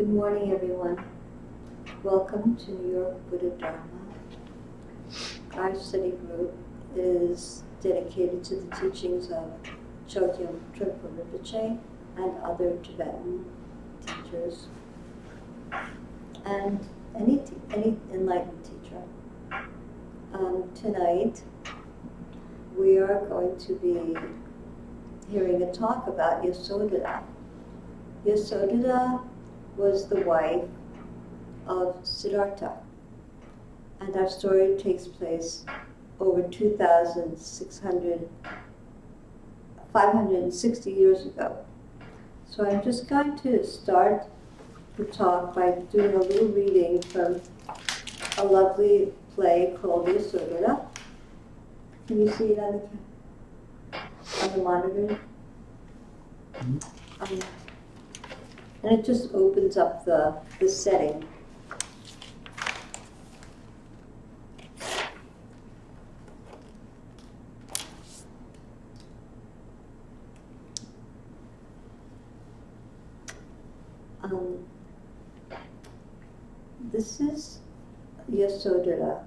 Good morning, everyone. Welcome to New York Buddha Dharma. Our study group is dedicated to the teachings of Chogyam Trungpa Rinpoche and other Tibetan teachers, and any enlightened teacher. Tonight, we are going to be hearing a talk about Yasodhara. Yasodhara was the wife of Siddhartha, and our story takes place over 560 years ago. So I'm just going to start the talk by doing a little reading from a lovely play called Yasodhara. Can you see it on the monitor? Mm-hmm. And it just opens up the setting. This is Yasodhara.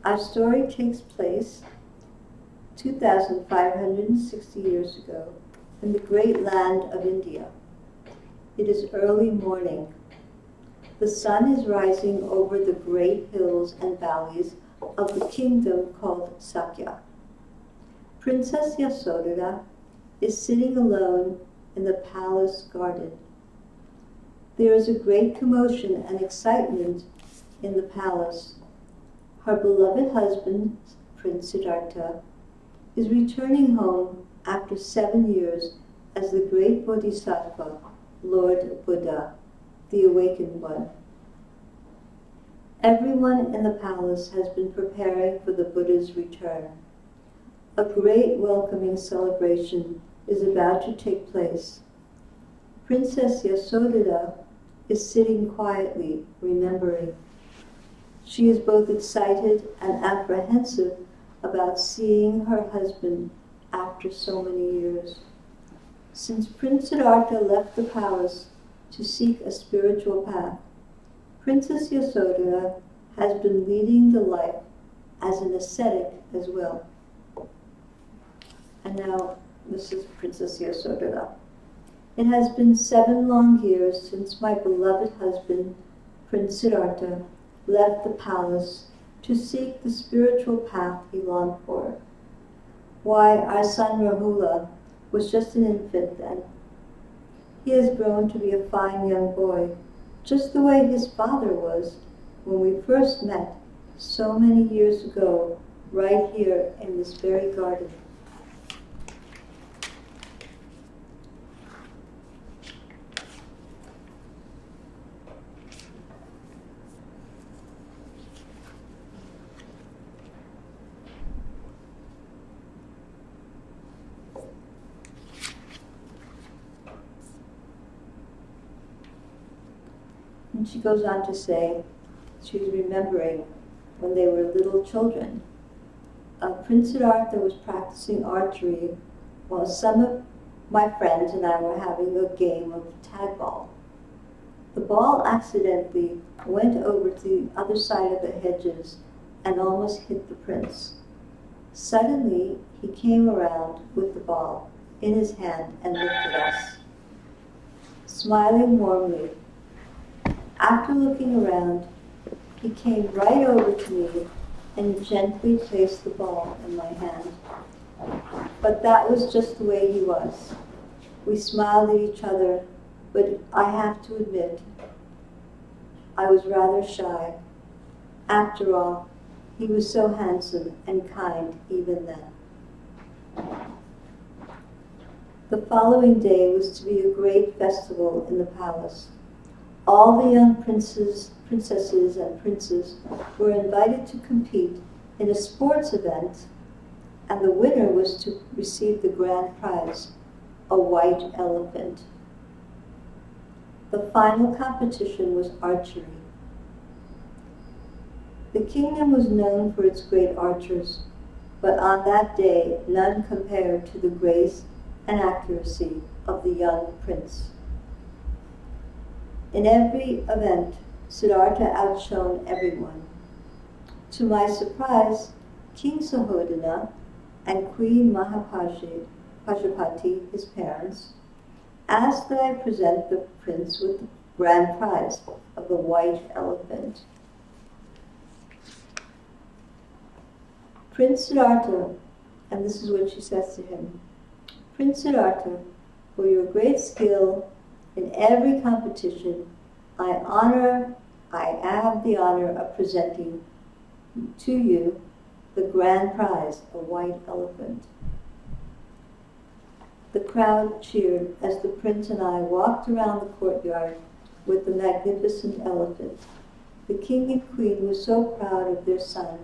Our story takes place 2,560 years ago in the great land of India. It is early morning. The sun is rising over the great hills and valleys of the kingdom called Sakya. Princess Yasodhara is sitting alone in the palace garden. There is a great commotion and excitement in the palace. Her beloved husband, Prince Siddhartha, is returning home after 7 years as the great Bodhisattva, Lord Buddha, the Awakened One. Everyone in the palace has been preparing for the Buddha's return. A great welcoming celebration is about to take place. Princess Yasodhara is sitting quietly, remembering. She is both excited and apprehensive about seeing her husband after so many years. Since Prince Siddhartha left the palace to seek a spiritual path, Princess Yasodhara has been leading the life as an ascetic as well. And now, this is Princess Yasodhara. It has been 7 long years since my beloved husband, Prince Siddhartha, left the palace to seek the spiritual path he longed for. Why, our son Rahula was just an infant then. He has grown to be a fine young boy, just the way his father was when we first met so many years ago, right here in this very garden. And she goes on to say, she's remembering when they were little children. Prince Siddhartha was practicing archery while some of my friends and I were having a game of tag ball. The ball accidentally went over to the other side of the hedges and almost hit the prince. Suddenly, he came around with the ball in his hand and looked at us, smiling warmly. After looking around, he came right over to me and gently placed the ball in my hand. But that was just the way he was. We smiled at each other, but I have to admit, I was rather shy. After all, he was so handsome and kind even then. The following day was to be a great festival in the palace. All the young princesses and princes were invited to compete in a sports event, and the winner was to receive the grand prize, a white elephant. The final competition was archery. The kingdom was known for its great archers, but on that day none compared to the grace and accuracy of the young prince. In every event, Siddhartha outshone everyone. To my surprise, King Suhodana and Queen Mahapajapati, his parents, asked that I present the prince with the grand prize of the white elephant. Prince Siddhartha, and this is what she says to him, Prince Siddhartha, for your great skill in every competition, I have the honor of presenting to you the grand prize, a white elephant. The crowd cheered as the prince and I walked around the courtyard with the magnificent elephant. The king and queen were so proud of their son,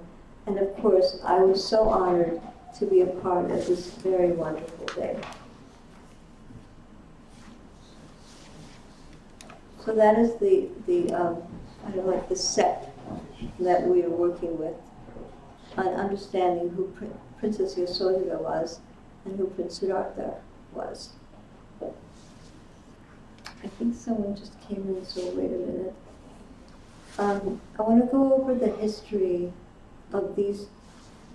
and of course I was so honored to be a part of this very wonderful day. So that is the kind of like the set that we are working with on understanding who Princess Yasodhara was and who Prince Siddhartha was. I think someone just came in, so wait a minute. I want to go over the history of these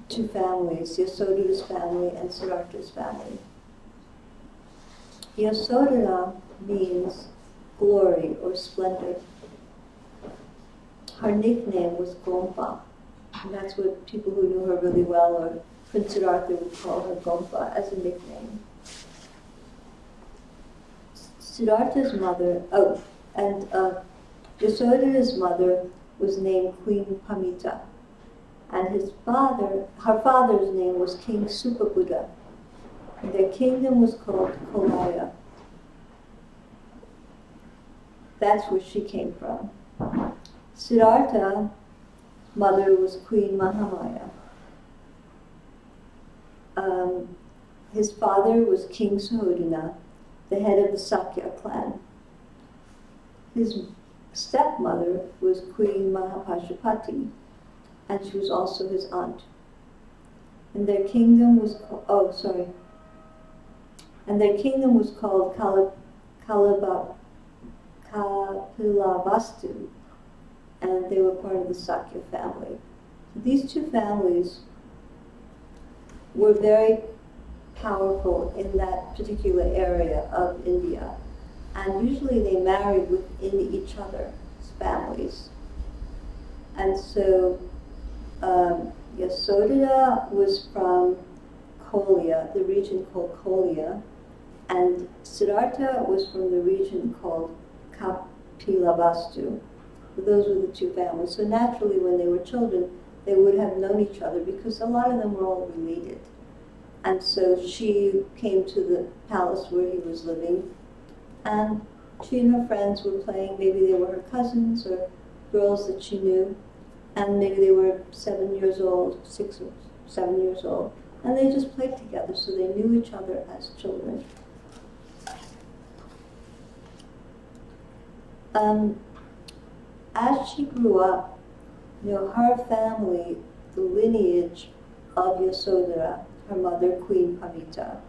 two families, Yasodhara's family and Siddhartha's family. Yasodhara means glory or splendor. Her nickname was Gompa, and that's what people who knew her really well, or Prince Siddhartha, would call her Gompa as a nickname. Siddhartha's mother, Yasodhara's mother was named Queen Pamita, and her father's name was King Supabuddha. Their kingdom was called Kolaya. That's where she came from. Siddhartha's mother was Queen Mahamaya. His father was King Suhodana, the head of the Sakya clan. His stepmother was Queen Mahapajapati, and she was also his aunt. And their kingdom was called Kapilavastu, and they were part of the Sakya family. So these two families were very powerful in that particular area of India, and usually they married within each other's families. And so Yasodhara was from Kolya, the region called Kolya, and Siddhartha was from the region called Kapilavastu. So those were the two families. So naturally, when they were children, they would have known each other because a lot of them were all related. And so she came to the palace where he was living, and she and her friends were playing. Maybe they were her cousins or girls that she knew, and maybe they were 7 years old, 6 or 7 years old, and they just played together, so they knew each other as children. As she grew up, her family, the lineage of Yasodhara, her mother, Queen Pamita,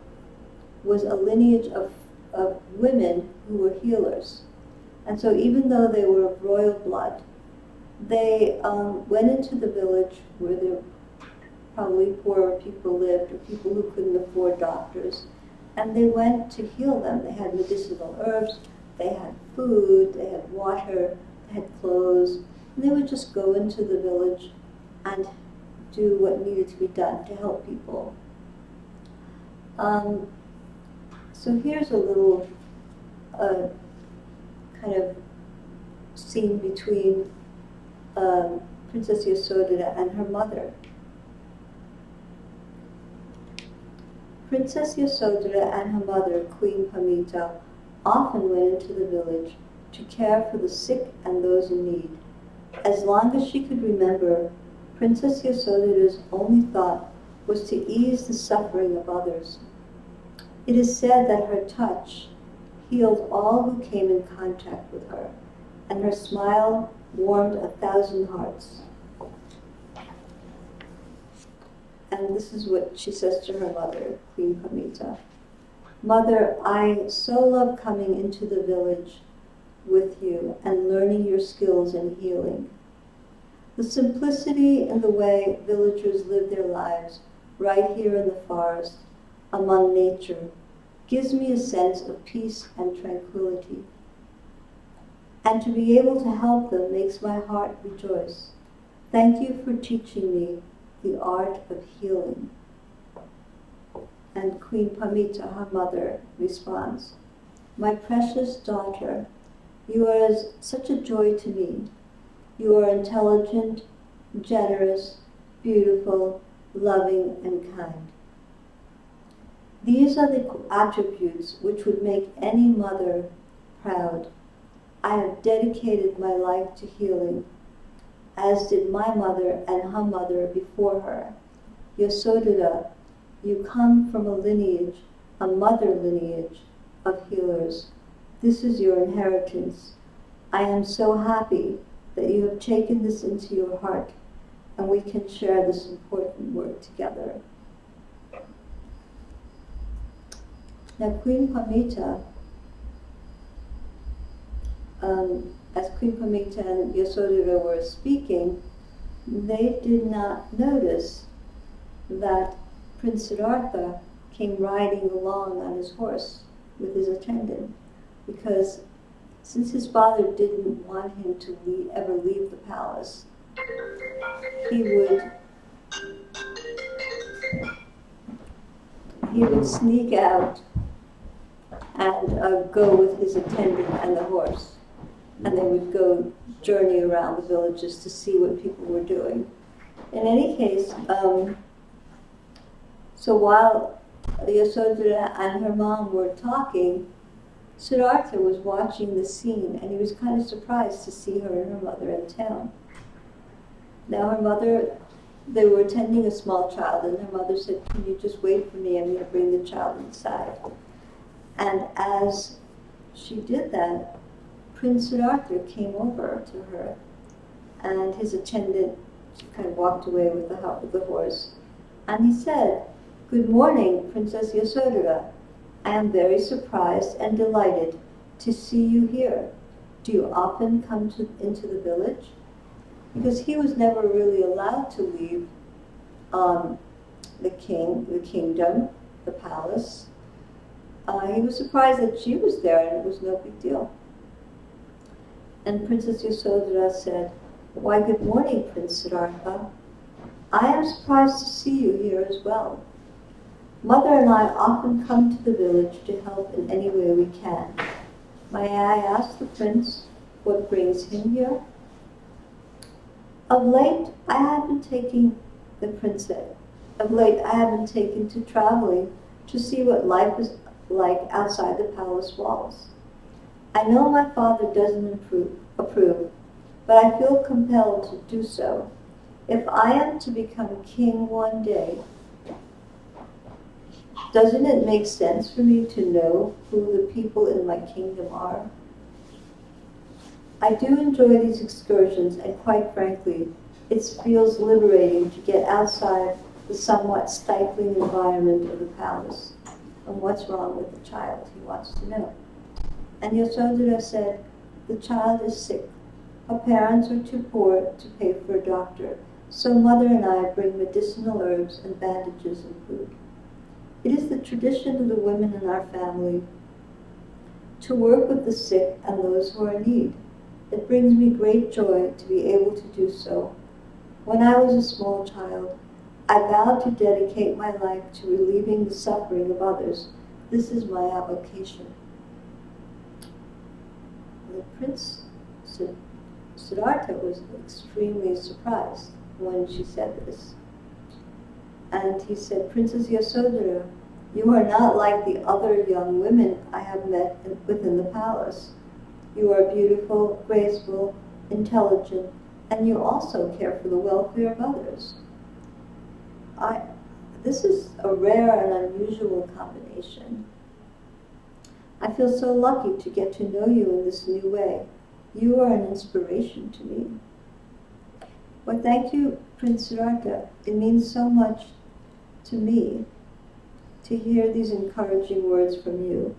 was a lineage of women who were healers. And so even though they were of royal blood, they went into the village where there probably poorer people lived, or people who couldn't afford doctors, and they went to heal them. They had medicinal herbs, they had food, they had water, they had clothes, and they would just go into the village and do what needed to be done to help people. So here's a little kind of scene between Princess Yasodhara and her mother. Princess Yasodhara and her mother, Queen Pamita, often went into the village to care for the sick and those in need. As long as she could remember, Princess Yasodhara's only thought was to ease the suffering of others. It is said that her touch healed all who came in contact with her, and her smile warmed 1,000 hearts. And this is what she says to her mother, Queen Pamita. Mother, I so love coming into the village with you and learning your skills in healing. The simplicity in the way villagers live their lives right here in the forest, among nature, gives me a sense of peace and tranquility. And to be able to help them makes my heart rejoice. Thank you for teaching me the art of healing. And Queen Pamita, her mother, responds, my precious daughter, you are such a joy to me. You are intelligent, generous, beautiful, loving, and kind. These are the attributes which would make any mother proud. I have dedicated my life to healing, as did my mother and her mother before her. Yasodhara, you come from a lineage, a mother lineage of healers. This is your inheritance. I am so happy that you have taken this into your heart, and we can share this important work together. Now, Queen Pamita, as Queen Pamita and Yasodhara were speaking, they did not notice that Prince Siddhartha came riding along on his horse with his attendant, because since his father didn't want him to ever leave the palace, he would sneak out and go with his attendant and the horse, and they would go journey around the villages to see what people were doing. In any case, so while Yasodhara and her mom were talking, Siddhartha was watching the scene, and he was kind of surprised to see her and her mother in town. Now her mother, they were attending a small child, and her mother said, can you just wait for me, I'm going to bring the child inside. And as she did that, Prince Siddhartha came over to her, and his attendant kind of walked away with the horse. And he said, good morning, Princess Yasodhara. I am very surprised and delighted to see you here. Do you often come into the village? Because he was never really allowed to leave the kingdom, the palace. He was surprised that she was there, and it was no big deal. And Princess Yasodhara said, why, good morning, Prince Siddhartha. I am surprised to see you here as well. Mother and I often come to the village to help in any way we can. May I ask the prince what brings him here? Of late, I have been taken to traveling to see what life is like outside the palace walls. I know my father doesn't approve, but I feel compelled to do so. If I am to become king one day, doesn't it make sense for me to know who the people in my kingdom are? I do enjoy these excursions, and quite frankly, it feels liberating to get outside the somewhat stifling environment of the palace. And what's wrong with the child? He wants to know. And Yasodhara said, the child is sick. Her parents are too poor to pay for a doctor, so mother and I bring medicinal herbs and bandages and food. It is the tradition of the women in our family to work with the sick and those who are in need. It brings me great joy to be able to do so. When I was a small child, I vowed to dedicate my life to relieving the suffering of others. This is my avocation. The Prince Siddhartha was extremely surprised when she said this. And he said, Princess Yasodhara, you are not like the other young women I have met within the palace. You are beautiful, graceful, intelligent, and you also care for the welfare of others. This is a rare and unusual combination. I feel so lucky to get to know you in this new way. You are an inspiration to me. Well, thank you, Prince Siddhartha. It means so much to me to hear these encouraging words from you.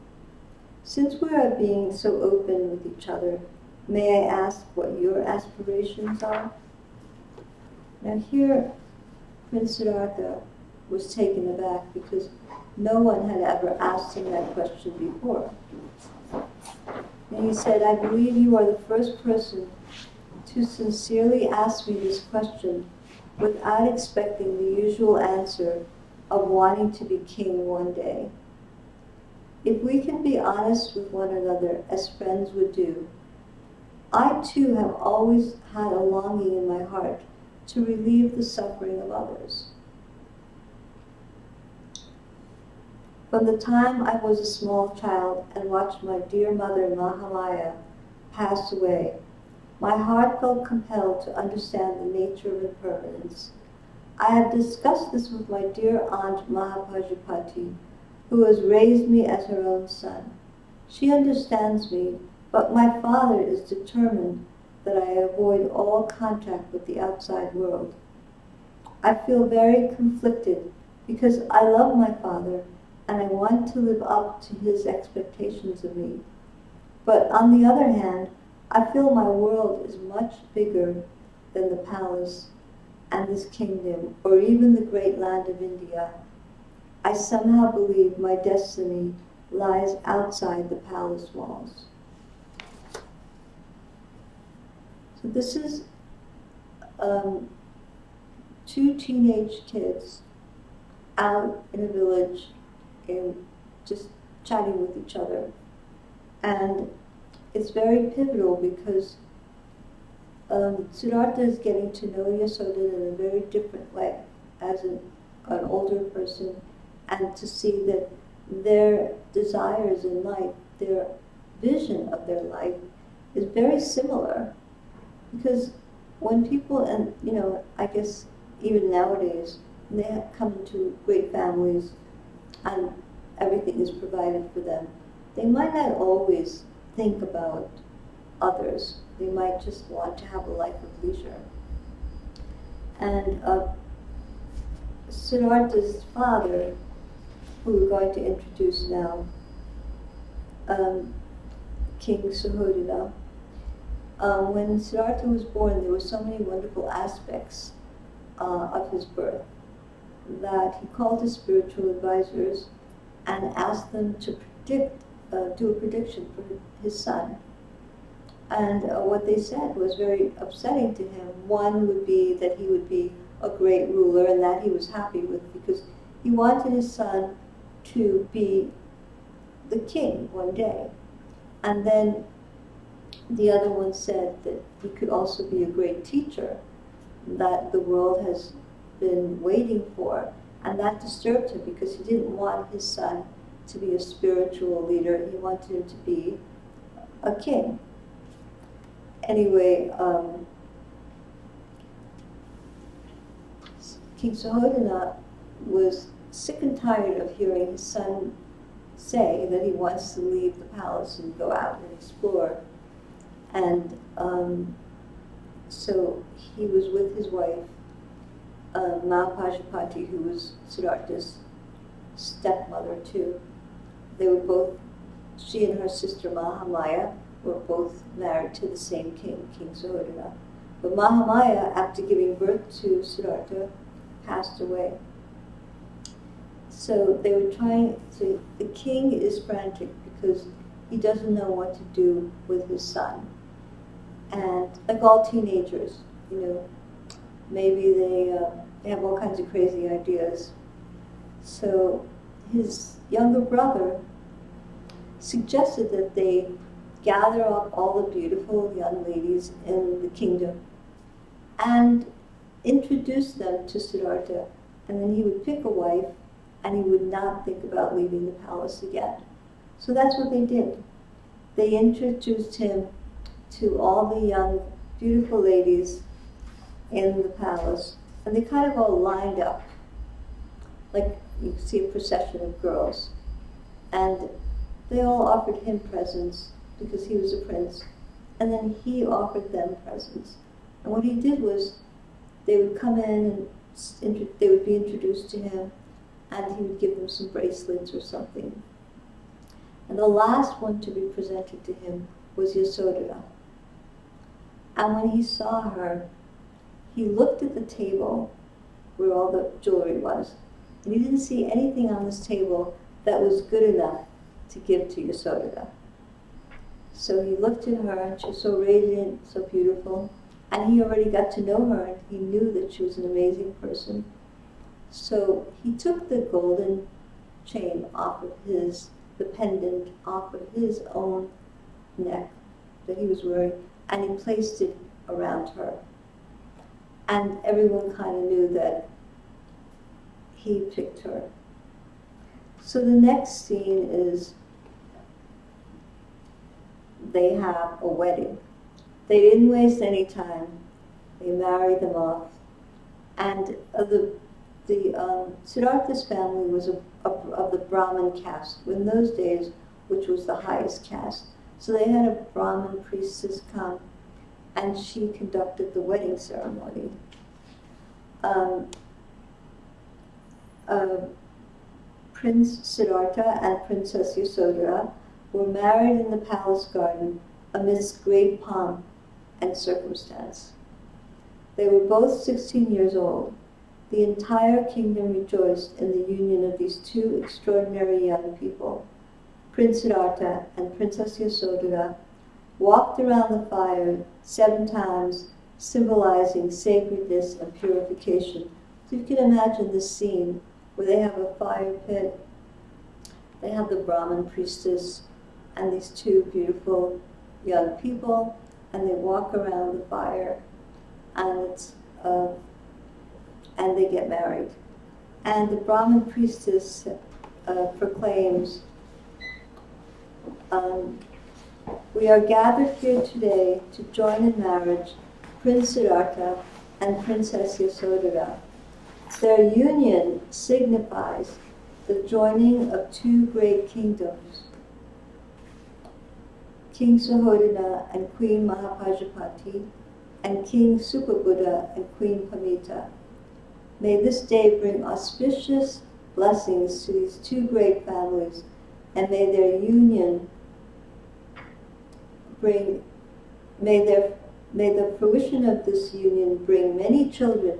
Since we are being so open with each other, may I ask what your aspirations are? Now here, Prince Siddhartha was taken aback because no one had ever asked him that question before. And he said, I believe you are the first person to sincerely ask me this question without expecting the usual answer of wanting to be king one day. If we can be honest with one another as friends would do, I too have always had a longing in my heart to relieve the suffering of others. From the time I was a small child and watched my dear mother Mahamaya pass away, my heart felt compelled to understand the nature of impermanence. I have discussed this with my dear aunt Mahapajapati, who has raised me as her own son. She understands me, but my father is determined that I avoid all contact with the outside world. I feel very conflicted because I love my father and I want to live up to his expectations of me. But on the other hand, I feel my world is much bigger than the palace and this kingdom, or even the great land of India. I somehow believe my destiny lies outside the palace walls. So this is two teenage kids out in a village and just chatting with each other. And it's very pivotal because Siddhartha is getting to know Yasodhara in a very different way as an older person, and to see that their desires in life, their vision of their life is very similar. Because when people, and I guess even nowadays, when they come into great families and everything is provided for them, they might not always think about others. They might just want to have a life of leisure. And Siddhartha's father, who we're going to introduce now, King Suhodana, when Siddhartha was born, there were so many wonderful aspects of his birth that he called his spiritual advisors and asked them to do a prediction for his son. And what they said was very upsetting to him. One would be that he would be a great ruler, and that he was happy with, because he wanted his son to be the king one day. And then the other one said that he could also be a great teacher that the world has been waiting for. And that disturbed him because he didn't want his son to be a spiritual leader. He wanted him to be a king. Anyway, King Suhodana was sick and tired of hearing his son say that he wants to leave the palace and go out and explore. And so he was with his wife, Mahapajapati, who was Siddhartha's stepmother too. They were both, she and her sister Mahamaya were both married to the same king, King Suhodana. But Mahamaya, after giving birth to Siddhartha, passed away. So they were trying to, the king is frantic because he doesn't know what to do with his son. And like all teenagers, maybe they have all kinds of crazy ideas. So his younger brother suggested that they gather up all the beautiful young ladies in the kingdom and introduce them to Siddhartha, and then he would pick a wife and he would not think about leaving the palace again. So that's what they did. They introduced him to all the young, beautiful ladies in the palace, and they kind of all lined up, like you see a procession of girls. And they all offered him presents because he was a prince, and then he offered them presents. And what he did was, they would come in and they would be introduced to him, and he would give them some bracelets or something. And the last one to be presented to him was Yasodhara. And when he saw her, he looked at the table where all the jewelry was, and he didn't see anything on this table that was good enough to give to Yasodhara. So he looked at her, and she was so radiant, so beautiful, and he already got to know her, and he knew that she was an amazing person. So he took the golden chain off of the pendant off of his own neck that he was wearing, and he placed it around her. And everyone kind of knew that he picked her. So the next scene is they have a wedding. They didn't waste any time. They married them off. And Siddhartha's family was of the Brahmin caste, in those days, which was the highest caste. So they had a Brahmin priestess come, and she conducted the wedding ceremony. Prince Siddhartha and Princess Yasodhara were married in the palace garden amidst great pomp and circumstance. They were both 16 years old. The entire kingdom rejoiced in the union of these two extraordinary young people. Prince Siddhartha and Princess Yasodhara walked around the fire 7 times, symbolizing sacredness and purification. So you can imagine this scene where they have a fire pit, they have the Brahmin priestess and these two beautiful young people, and they walk around the fire, and and they get married. And the Brahmin priestess proclaims, "We are gathered here today to join in marriage Prince Siddhartha and Princess Yasodhara. Their union signifies the joining of 2 great kingdoms, King Suhodana and Queen Mahapajapati, and King Supabuddha and Queen Pamita. May this day bring auspicious blessings to these 2 great families, and may their union may the fruition of this union bring many children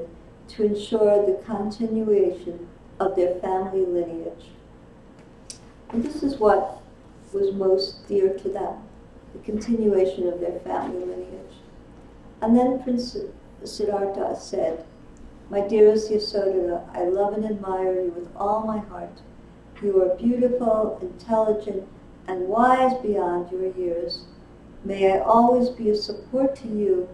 to ensure the continuation of their family lineage." And this is what was most dear to them, the continuation of their family lineage. And then Prince Siddhartha said, "My dearest Yasodhara, I love and admire you with all my heart. You are beautiful, intelligent, and wise beyond your years. May I always be a support to you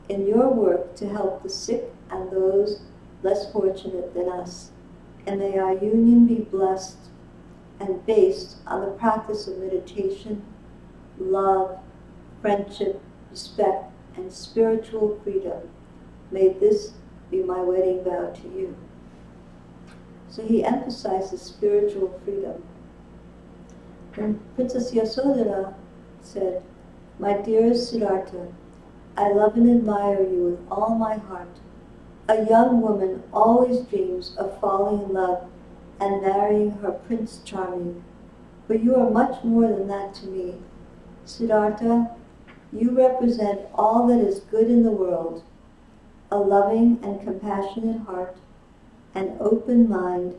in your work to help the sick and those less fortunate than us. And may our union be blessed and based on the practice of meditation, love, friendship, respect, and spiritual freedom. May this be my wedding vow to you." So he emphasizes spiritual freedom. And Princess Yasodhara said, "My dearest Siddhartha, I love and admire you with all my heart. A young woman always dreams of falling in love and marrying her Prince Charming, but you are much more than that to me. Siddhartha, you represent all that is good in the world, a loving and compassionate heart, an open mind,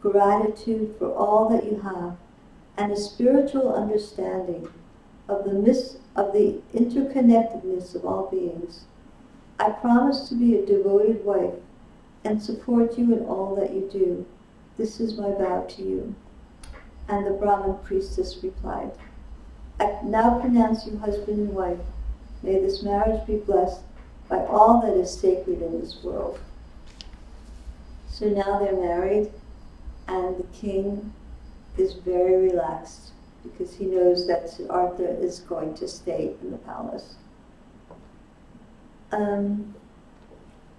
gratitude for all that you have, and a spiritual understanding of the interconnectedness of all beings. I promise to be a devoted wife and support you in all that you do. This is my vow to you." And the Brahmin priestess replied, "I now pronounce you husband and wife. May this marriage be blessed by all that is sacred in this world." So now they're married, and the king is very relaxed because he knows that Siddhartha is going to stay in the palace.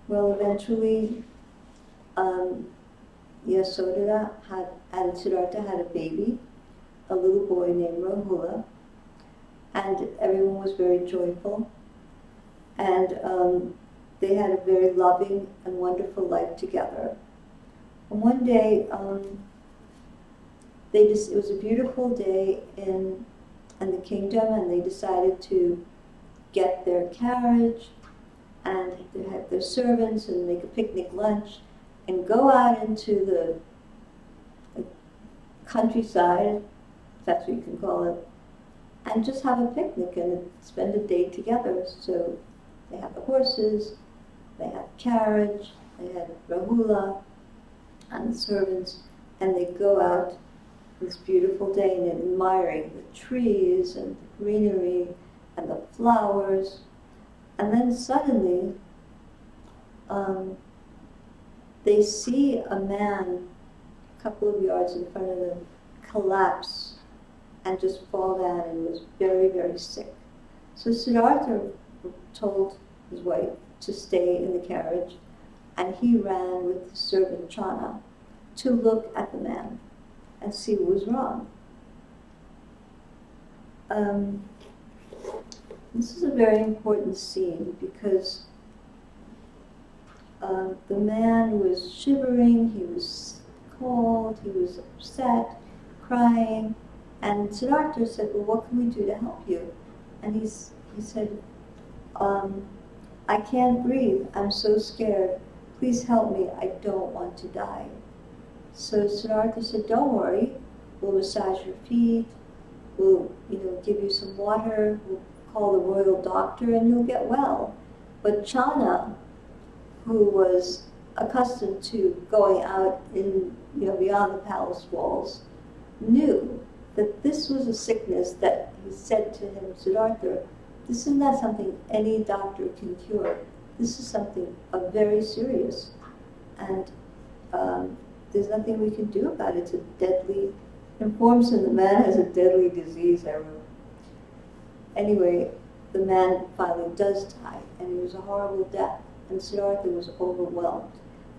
Well, eventually, Yasodhara and Siddhartha had a baby, a little boy named Rahula, and everyone was very joyful. And they had a very loving and wonderful life together. And one day, it was a beautiful day in the kingdom, and they decided to get their carriage and they have their servants and make a picnic lunch and go out into the countryside, if that's what you can call it, and just have a picnic and spend a day together. So they have the horses, they had carriage, they had Rahula and the servants, and they go out this beautiful day and admiring the trees and the greenery and the flowers. And then suddenly, they see a man a couple of yards in front of them collapse and just fall down and was very, very sick. So Siddhartha told his wife to stay in the carriage, and he ran with the servant Chana to look at the man and see what was wrong. This is a very important scene because the man was shivering, he was cold, he was upset, crying, and Siddhartha said, well, what can we do to help you? And he said, I can't breathe, I'm so scared, please help me, I don't want to die. So Siddhartha said, don't worry, we'll massage your feet, we'll give you some water, we'll call the royal doctor and you'll get well. But Chana, who was accustomed to going out in beyond the palace walls, knew that this was a sickness that he said to him, Siddhartha, this is not something any doctor can cure. This is something very serious. And there's nothing we can do about it. It's a deadly, informs him the man has a deadly disease, I wrote. Anyway, the man finally does die, and it was a horrible death. And Siddhartha was overwhelmed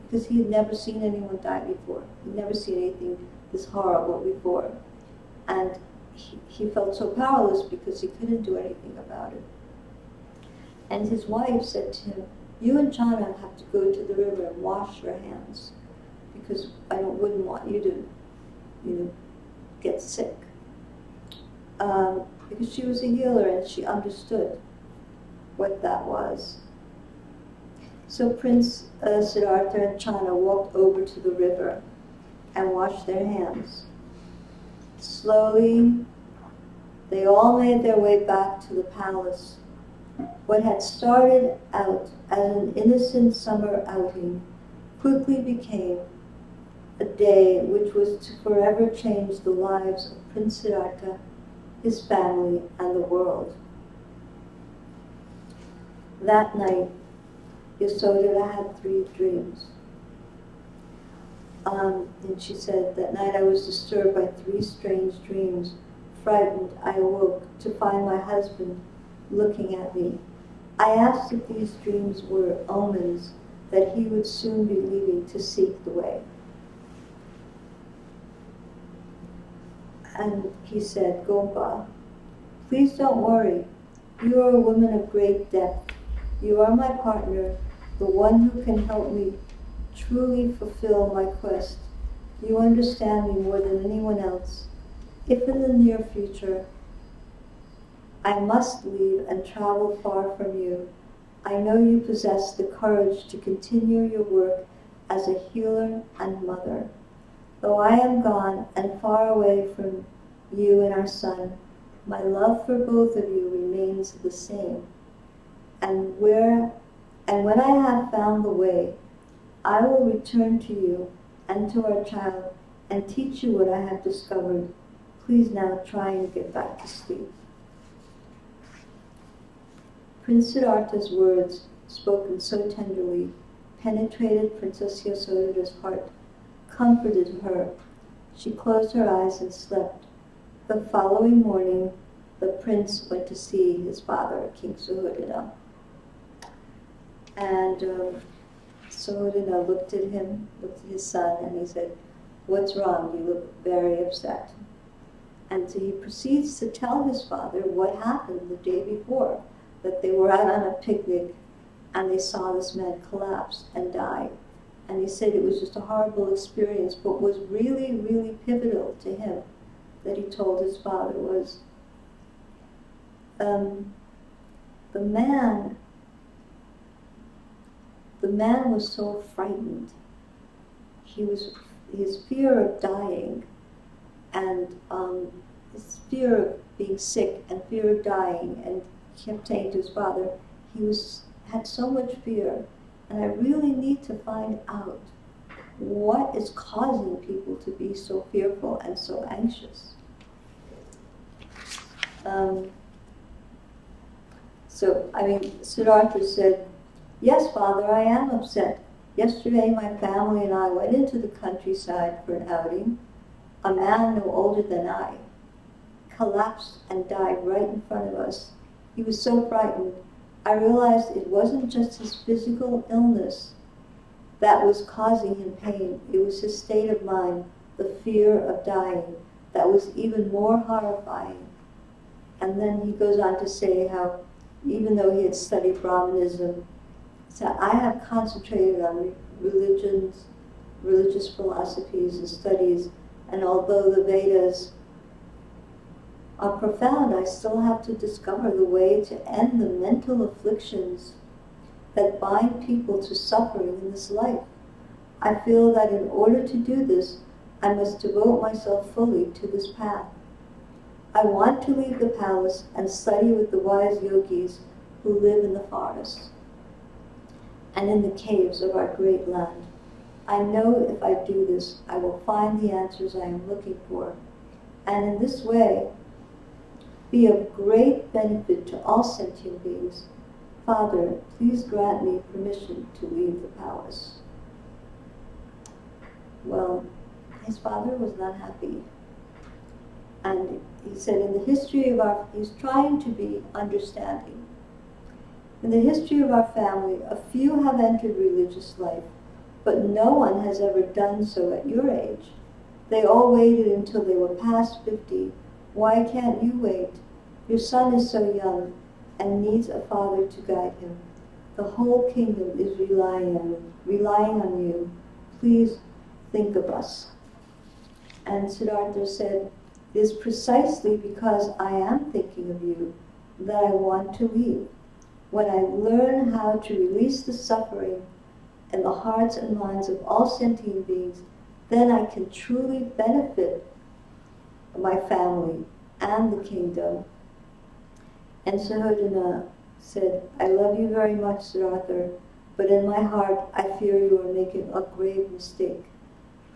because he had never seen anyone die before. He'd never seen anything this horrible before. And he felt so powerless because he couldn't do anything about it. And his wife said to him, you and Chana have to go to the river and wash your hands because I wouldn't want you to, get sick. Because she was a healer and she understood what that was. So Prince Siddhartha and Chana walked over to the river and washed their hands. Slowly, they all made their way back to the palace. What had started out as an innocent summer outing quickly became a day which was to forever change the lives of Prince Siddhartha, his family, and the world. That night, Yasodhara had 3 dreams. And she said, that night I was disturbed by 3 strange dreams. Frightened, I awoke to find my husband looking at me. I asked if these dreams were omens that he would soon be leaving to seek the way. And he said, Gompa, please don't worry. You are a woman of great depth. You are my partner, the one who can help me truly fulfill my quest. You understand me more than anyone else. If in the near future I must leave and travel far from you, I know you possess the courage to continue your work as a healer and mother. Though I am gone and far away from you and our son, my love for both of you remains the same. And when I have found the way, I will return to you and to our child and teach you what I have discovered. Please now try and get back to sleep. Prince Siddhartha's words, spoken so tenderly, penetrated Princess Yasodhara's heart, comforted her. She closed her eyes and slept. The following morning, the prince went to see his father, King Suhodana. And Suhodana looked at him, looked at his son, and he said, "What's wrong? You look very upset." And so he proceeds to tell his father what happened the day before, that they were out on a picnic and they saw this man collapse and die. And he said it was just a horrible experience, but was really, really pivotal to him that he told his father was the man was so frightened. His fear of dying and his fear of being sick and fear of dying, and he kept saying to his father, had so much fear, and I really need to find out what is causing people to be so fearful and so anxious. Siddhartha said, yes, Father, I am upset. Yesterday my family and I went into the countryside for an outing. A man no older than I collapsed and died right in front of us. He was so frightened. I realized it wasn't just his physical illness that was causing him pain. It was his state of mind, the fear of dying, that was even more horrifying. And then he goes on to say how, even though he had studied Brahmanism, so I have concentrated on religious philosophies and studies, and although the Vedas are profound, I still have to discover the way to end the mental afflictions that bind people to suffering in this life. I feel that in order to do this, I must devote myself fully to this path. I want to leave the palace and study with the wise yogis who live in the forests and in the caves of our great land. I know if I do this, I will find the answers I am looking for, and in this way, be of great benefit to all sentient beings. Father, please grant me permission to leave the palace. Well, his father was not happy. And he said, he's trying to be understanding. In the history of our family, a few have entered religious life, but no one has ever done so at your age. They all waited until they were past 50. Why can't you wait? Your son is so young and needs a father to guide him. The whole kingdom is relying on you. Please think of us. And Siddhartha said, it is precisely because I am thinking of you that I want to leave. When I learn how to release the suffering in the hearts and minds of all sentient beings, then I can truly benefit my family and the kingdom. And Suhodana said, I love you very much, Siddhartha, but in my heart I fear you are making a grave mistake.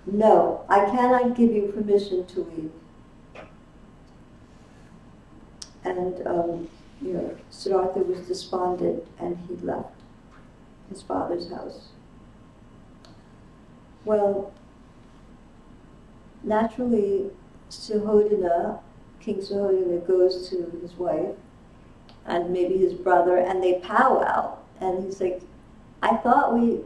No, I cannot give you permission to leave. And Siddhartha was despondent, and he left his father's house. Well, naturally, King Suhodana goes to his wife and maybe his brother, and they powwow. And he's like, I thought we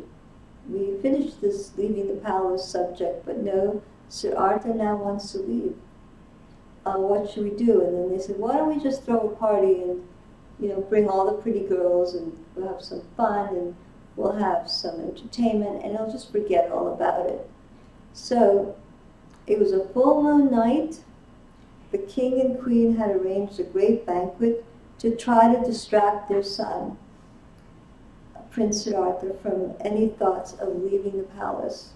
finished this leaving the palace subject, but no, Siddhartha now wants to leave. What should we do? And then they said, why don't we just throw a party and, bring all the pretty girls, and we'll have some fun, and we'll have some entertainment, and he'll just forget all about it. So it was a full moon night. The king and queen had arranged a great banquet to try to distract their son, Prince Siddhartha, from any thoughts of leaving the palace.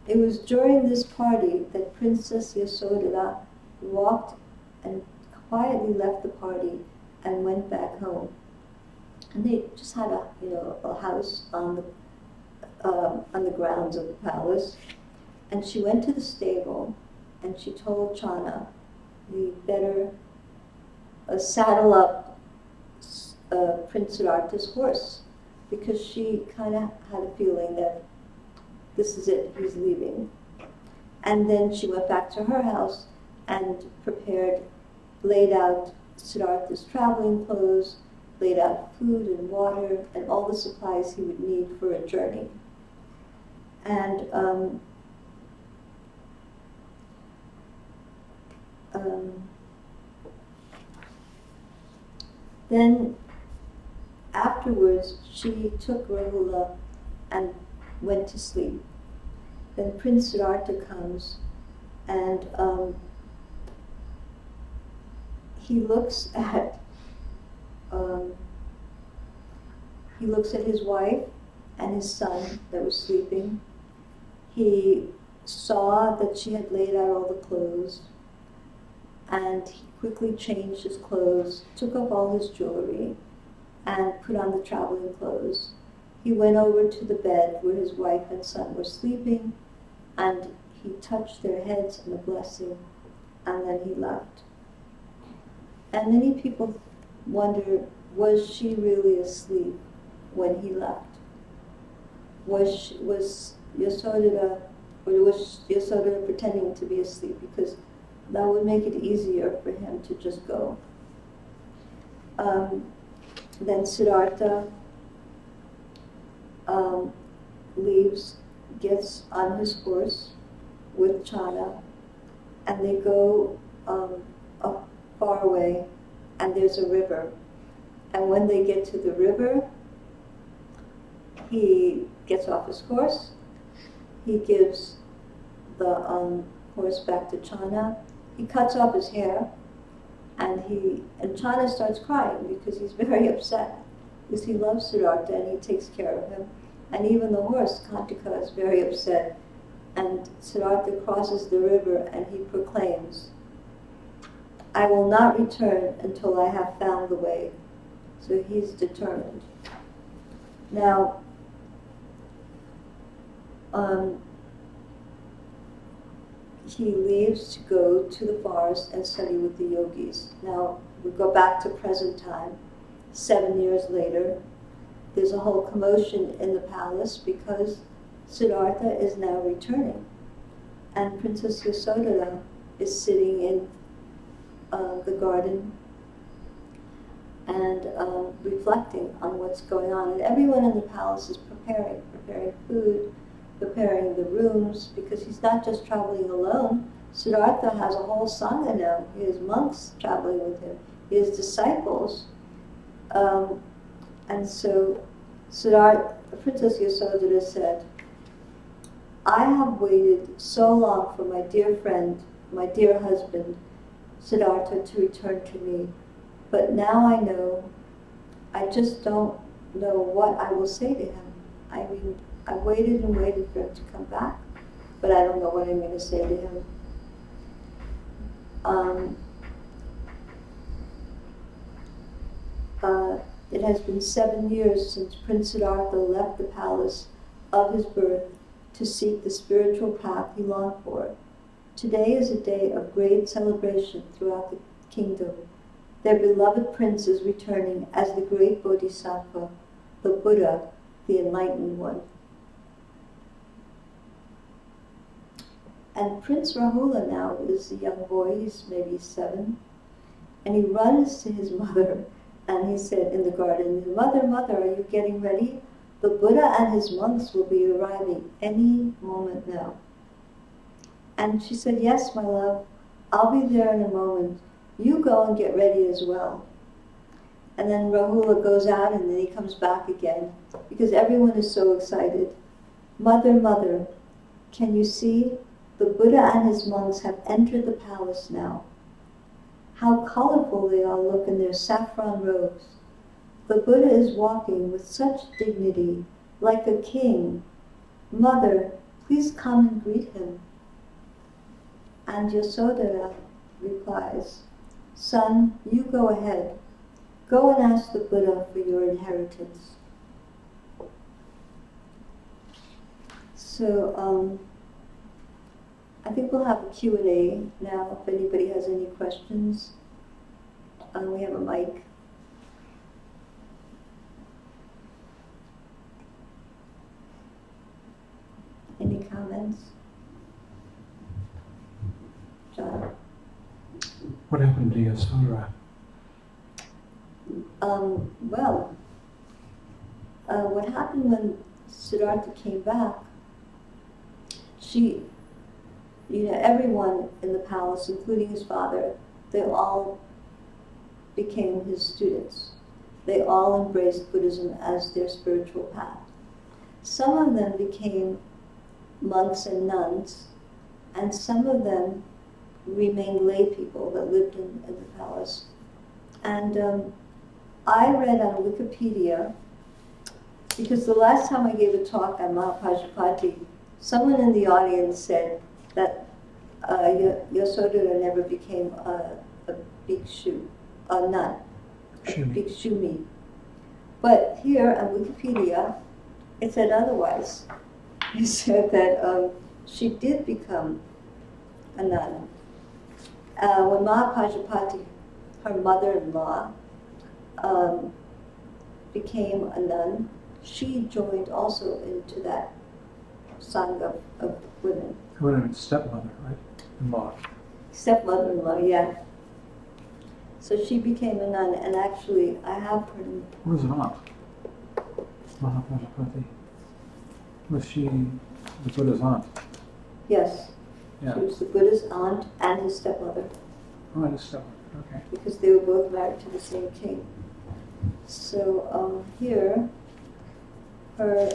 It was during this party that Princess Yasodhara walked and quietly left the party and went back home. And they just had a house on the grounds of the palace. And she went to the stable and she told Chana, we better saddle up Prince Siddhartha's horse, because she kind of had a feeling that this is it, he's leaving. And then she went back to her house and laid out Siddhartha's traveling clothes, laid out food and water and all the supplies he would need for a journey. And then afterwards, she took Rahula and went to sleep. Then Prince Siddhartha comes, and he looks at his wife and his son that was sleeping. He saw that she had laid out all the clothes, and he quickly changed his clothes, took off all his jewelry, and put on the traveling clothes. He went over to the bed where his wife and son were sleeping, and he touched their heads in a blessing, and then he left. And many people wonder, was she really asleep when he left? Was Yasodhara, or was Yasodhara pretending to be asleep? Because that would make it easier for him to just go. Then Siddhartha leaves, gets on his horse with Chana, and they go up far away, and there's a river. And when they get to the river, he gets off his horse, he gives the horse back to Chana, he cuts off his hair, and Chana starts crying because he's very upset, because he loves Siddhartha and he takes care of him. And even the horse, Kantika, is very upset. And Siddhartha crosses the river and he proclaims, "I will not return until I have found the way." So he's determined. Now, he leaves to go to the forest and study with the yogis. Now, we go back to present time. 7 years later, there's a whole commotion in the palace because Siddhartha is now returning. And Princess Yasodhara is sitting in the garden and reflecting on what's going on. And everyone in the palace is preparing food, preparing the rooms, because he's not just traveling alone. Siddhartha has a whole sangha now. He has monks traveling with him. He has disciples. And so Princess Yasodhara said, "I have waited so long for my dear friend, my dear husband, Siddhartha, to return to me. But now I know, I just don't know what I will say to him. I mean, I waited and waited for him to come back, but I don't know what I'm going to say to him." It has been 7 years since Prince Siddhartha left the palace of his birth to seek the spiritual path he longed for. Today is a day of great celebration throughout the kingdom. Their beloved prince is returning as the great Bodhisattva, the Buddha, the Enlightened One. And Prince Rahula now is a young boy, he's maybe 7, and he runs to his mother, and he said in the garden, "Mother, mother, are you getting ready? The Buddha and his monks will be arriving any moment now." And she said, "Yes, my love, I'll be there in a moment. You go and get ready as well." And then Rahula goes out and then he comes back again because everyone is so excited. "Mother, mother, can you see? The Buddha and his monks have entered the palace now. How colorful they all look in their saffron robes. The Buddha is walking with such dignity, like a king. Mother, please come and greet him." And Yasodhara replies, "Son, you go ahead. Go and ask the Buddha for your inheritance." So, I think we'll have a Q&A now if anybody has any questions. We have a mic. Any comments? John? What happened to Yasodhara? What happened when Siddhartha came back, everyone in the palace, including his father, they all became his students. They all embraced Buddhism as their spiritual path. some of them became monks and nuns, and some of them remained lay people that lived in the palace. And I read on Wikipedia, because the last time I gave a talk on Mahapajapati, someone in the audience said that Yasodhara never became a bhikshu, a nun, a bhikshuni. But here on Wikipedia, it said otherwise. It said that she did become a nun. When Mahapajapati, her mother-in-law, became a nun, she joined also into that sangha of women. Her women stepmother, right? In-law. Stepmother-in-law, yeah. So she became a nun, and actually I have her. Who was an aunt? Mahapajapati. Was she the Buddha's aunt? Yes. Yeah. She was the Buddha's aunt and his stepmother. Oh, and his stepmother, okay. Because they were both married to the same king. So here, her,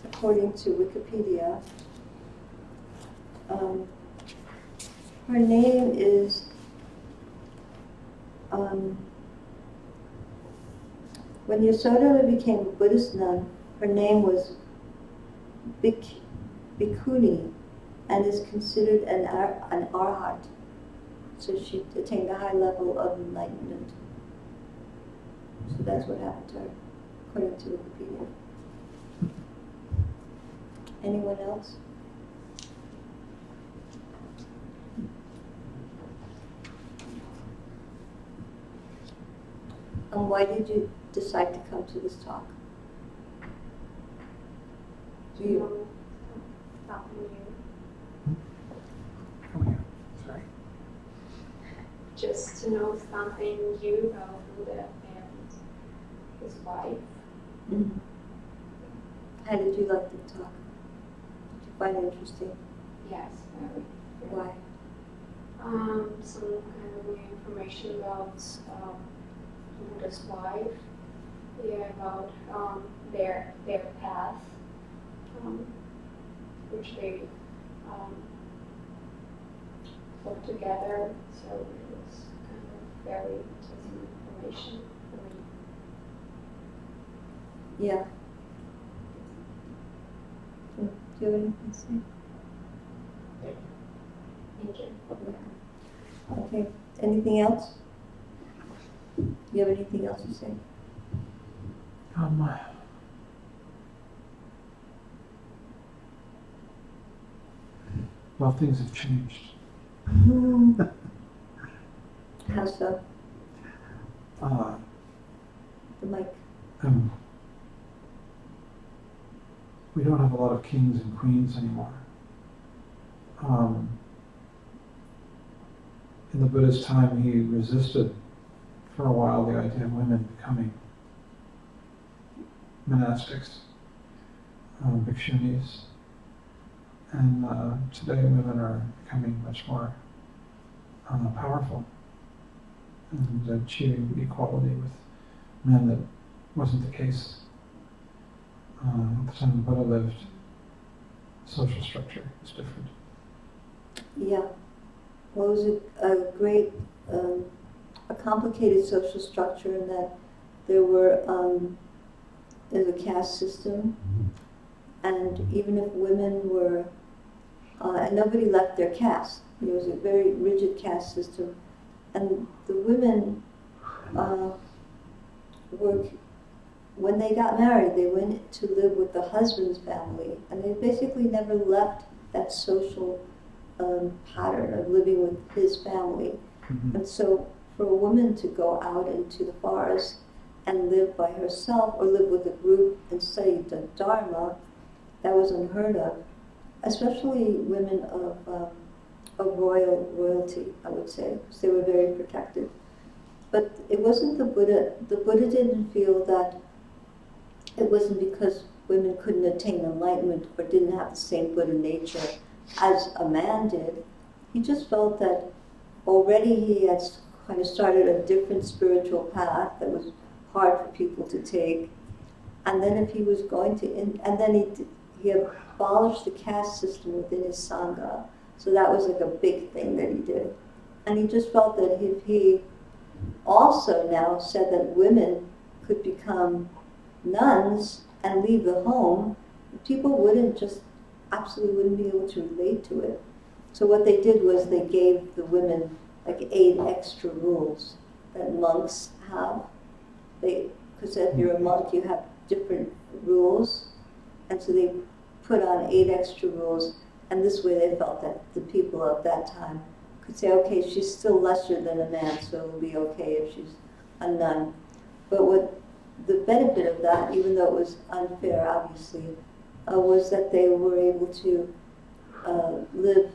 according to Wikipedia, her name is when Yasodhara became a Buddhist nun, her name was Bhikkhuni, and is considered an arhat. So she attained a high level of enlightenment. So that's what happened to her, according to Wikipedia. Anyone else? Why did you decide to come to this talk? Do you? Oh, yeah. Sorry. Just to know something new about Buddha and his wife. Mm-hmm. How did you like the talk? Did you find it interesting? Yes, very. Why? Some kind of new information about Buddha's wife. Yeah, about their path, which they put together. So it was kind of very interesting information for me. Yeah. Do you have anything to say? Thank you. Okay. Anything else? Do you have anything else to say? Well, things have changed. How so? The mic. We don't have a lot of kings and queens anymore. In the Buddha's time, he resisted for a while the idea of women becoming monastics, bhikshunis. And today women are becoming much more powerful and achieving equality with men. That wasn't the case at the time the Buddha lived. Social structure is different. Yeah. Well, it was a great, a complicated social structure in that there were, there's a caste system, and even if women were, and nobody left their caste. It was a very rigid caste system, and the women were, when they got married, they went to live with the husband's family, and they basically never left that social pattern of living with his family. Mm-hmm. And so for a woman to go out into the forest and live by herself or live with a group and study the Dharma, that was unheard of, especially women of royalty, I would say, because they were very protected. But it wasn't the Buddha. The Buddha didn't feel that it wasn't because women couldn't attain enlightenment or didn't have the same Buddha nature as a man did. He just felt that already he had kind of started a different spiritual path that was hard for people to take, And then if he was going to, and then he abolished the caste system within his Sangha. So that was like a big thing that he did. And he just felt that if he also now said that women could become nuns and leave the home, people absolutely wouldn't be able to relate to it. So what they did was they gave the women like 8 extra rules that monks have. Because if you're a monk, you have different rules. And so they put on 8 extra rules, and this way they felt that the people of that time could say, okay, she's still lesser than a man, so it'll be okay if she's a nun. But what the benefit of that, even though it was unfair, obviously, was that they were able to live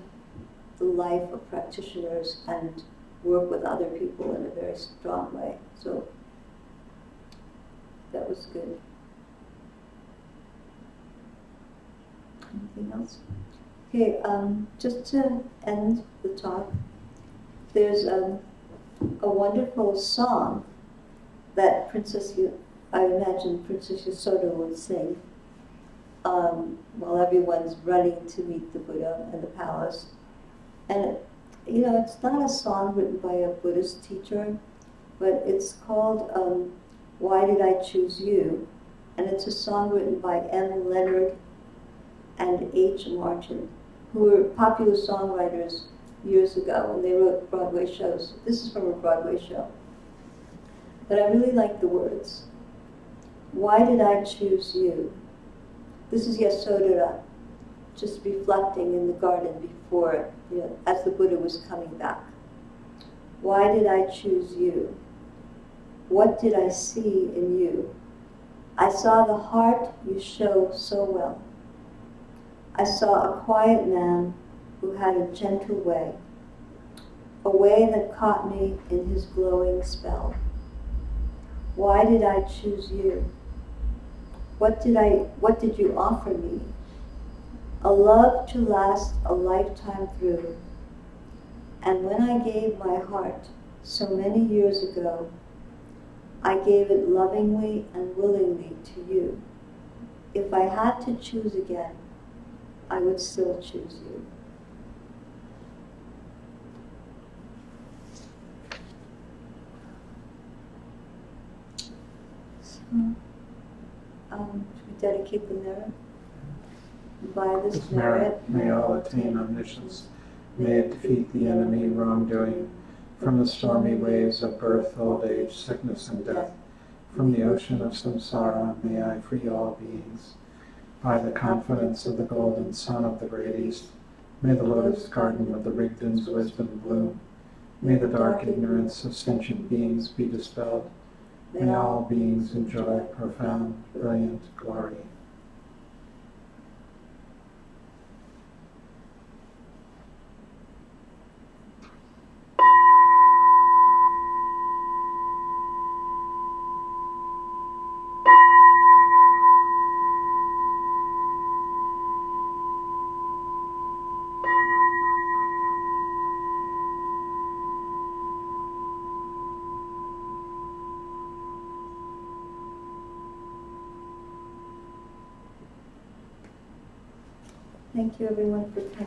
the life of practitioners and work with other people in a very strong way. So that was good. Anything else? Okay, just to end the talk, there's a wonderful song that I imagine Princess Yasodhara would sing while everyone's running to meet the Buddha in the palace. And it's not a song written by a Buddhist teacher, but it's called Why Did I Choose You? And it's a song written by M. Leonard and H. Martin, who were popular songwriters years ago, and they wrote Broadway shows. This is from a Broadway show. But I really like the words. Why did I choose you? This is Yasodhara, just reflecting in the garden before, as the Buddha was coming back. Why did I choose you? What did I see in you? I saw the heart you show so well. I saw a quiet man who had a gentle way, a way that caught me in his glowing spell. Why did I choose you? What did you offer me? A love to last a lifetime through. And when I gave my heart so many years ago, I gave it lovingly and willingly to you. If I had to choose again, I would still choose you. So, should we dedicate the merit? By this merit, may all attain omniscience. May it defeat the enemy wrongdoing. From the stormy waves of birth, old age, sickness, and death. From the ocean of samsara, may I free all beings. By the confidence of the golden sun of the great east, may the lotus garden of the Rigden's wisdom bloom. May the dark ignorance of sentient beings be dispelled. May all beings enjoy profound, brilliant glory. Thank you everyone for coming.